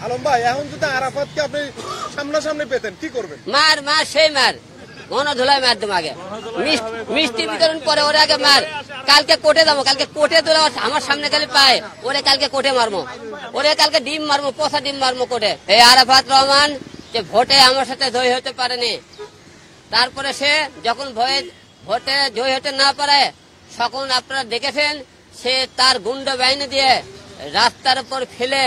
আলম ভাই, এখন যদি আরাফাতকে আপনি সামনাসামনি পেতেন কি করবেন? মার মার সেই মার গণধোলায় মার দেবো আগে, মিষ্টি বিতরণ পরে ওরে আগে মার। কালকে কোর্টে যাবো, কালকে কোর্টে তোলা আমার সামনে খালি পায় ওরে কালকে কোর্টে মারবো, ওরে কালকে ডিম মারবো, পচা ডিম মারবো কোর্টে। এই আরাফাত রহমান যে ভোটে আমার সাথে জয়ী হতে পারেনি, তারপরে সে যখন ভোটে জয়ী হতে না পারে তখন আপনারা দেখেছেন সে তার গুন্ডা বাহিনী দিয়ে রাস্তার উপর ফেলে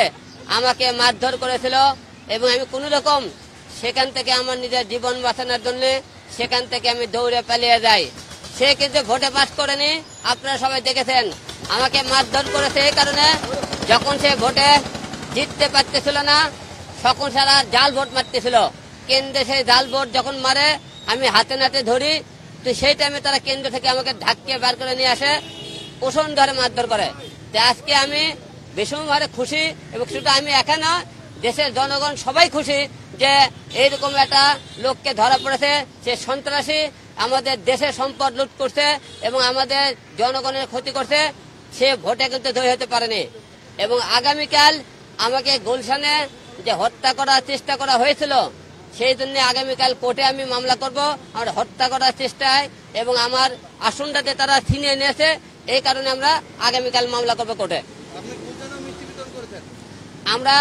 আমাকে মারধর করেছিল এবং আমি কোন রকম সেখান থেকে আমার নিজের জীবন বাঁচানোর জন্য সেখান থেকে আমি দৌড়ে পালিয়ে যাই। সে কিন্তু ভোটে পাস করেনি, আপনারা সবাই দেখেছেন। আমাকে মারধর করেছে এই কারণে যখন সে ভোটে জিততে পারতেছিল না তখন সারা জাল ভোট মারতেছিল। কেন্দ্রে সেই জাল ভোট যখন মারে আমি হাতে নাতে ধরি, তো সেই টাইমে তারা কেন্দ্র থেকে আমাকে ধাক্কে বার করে নিয়ে আসে, পোষণ ধরে মারধর করে। আজকে আমি ভীষণভাবে খুশি এবং শুধু আমি একা না, দেশের জনগণ সবাই খুশি যে এইরকম একটা লোককে ধরা পড়েছে। সে সন্ত্রাসী, আমাদের দেশের সম্পদ লুট করছে এবং আমাদের জনগণের ক্ষতি করছে। সে ভোটে কিন্তু জয়ী হতে পারেনি এবং আগামীকাল আমাকে গুলশানে যে হত্যা করার চেষ্টা করা হয়েছিল সেই জন্য আগামীকাল কোর্টে আমি মামলা করব আমার হত্যা করার চেষ্টায় এবং আমার আসনটাতে তারা ছিনিয়ে নিয়েছে, এই কারণে আমরা আগামীকাল মামলা করবো কোর্টে। আমরা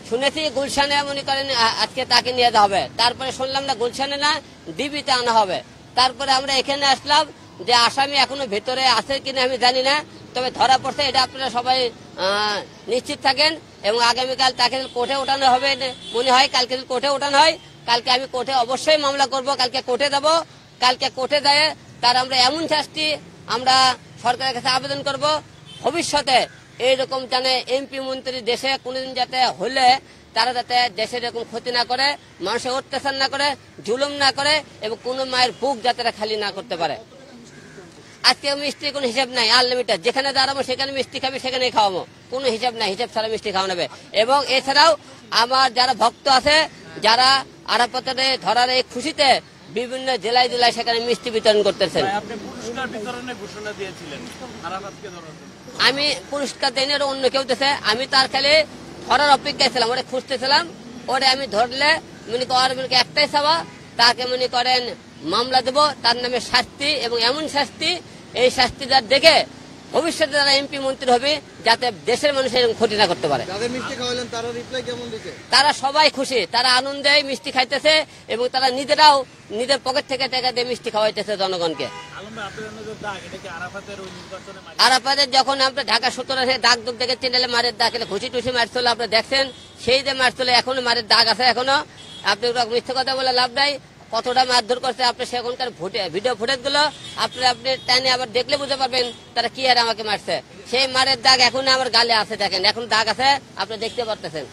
শুনেছি গুলশানে মনে করেন আজকে তাকে নিয়ে যাওয়া হবে, তারপরে শুনলাম না গুলশানে না ডিবিতে আনা হবে। তারপরে আমরা এখানে আসলাম যে আসামি এখনো ভেতরে আছে কিনা আমি জানি না, তবে ধরা পড়ছে এটা আপনারা সবাই নিশ্চিত থাকেন এবং আগামীকাল তাকে কোর্টে ওঠানো হবে মনে হয়। কালকে কোর্টে ওঠানো হয়, কালকে আমি কোর্টে অবশ্যই মামলা করব, কালকে কোর্টে যাব। কালকে কোর্টে যায় তার আমরা এমন শাস্তি আমরা সরকারের কাছে আবেদন করব ভবিষ্যতে এইরকম জানে এমপি মন্ত্রী দেশে কোনদিন যাতে হলে তারা যাতে দেশের এরকম ক্ষতি না করে, মানুষের অত্যাচার না করে, জুলুম না করে এবং কোনো মায়ের বুক যাতে খালি না করতে পারে। আজকে মিষ্টির কোনো হিসাব নাই, আনলিমিটেড যেখানে দাঁড়াবো সেখানে মিষ্টি খাবে, সেখানেই খাওয়াবো, কোনো হিসাব নাই, হিসাব ছাড়া মিষ্টি খাওয়া নেবে। এবং এছাড়াও আমার যারা ভক্ত আছে যারা আরাফাতের ধরার এই খুশিতে বিভিন্ন জেলায় জেলায় সেখানে মিষ্টি বিতরণ করতেছেন। আমি পুরস্কার দেয়নি, ওরা অন্য কেউ দিয়েছে, আমি তার খালি ধরার অপেক্ষায় ছিলাম, ওরা খুঁজতেছিলাম। ওরে আমি ধরলে মনে করেন একটাই চাওয়া, তাকে মনে করেন মামলা দেব, তার নামে শাস্তি এবং এমন শাস্তি, এই শাস্তি যার দেখে ভবিষ্যতে যারা এমপি মন্ত্রী হবে যাতে দেশের মানুষের ক্ষতি না করতে পারে। তারা সবাই খুশি, তারা আনন্দে মিষ্টি খাইতেছে এবং তারা নিজেরাও নিজের পকেট থেকে টাকা দিয়ে মিষ্টি খাওয়াইতেছে জনগণকে। আরাফাতের যখন আমরা ঢাকা 17 দাগ দুগ দেখে চেনালে মারের দাগ খুশি টুসি মারছিল, আপনারা দেখছেন সেই যে মারছিল এখনো মারের দাগ আছে এখনো। আপনি মিথ্যে কথা বলে লাভ নাই, কতটা মারধর করছে আপনি সেখানকার ভিডিও ফুটেজ গুলো আপনি টাইনে আবার দেখলে বুঝতে পারবেন তারা কি আর আমাকে মারছে। সেই মারের দাগ এখন আমার গালে আছে, দেখেন এখন দাগ আছে, আপনি দেখতে পারতেছেন।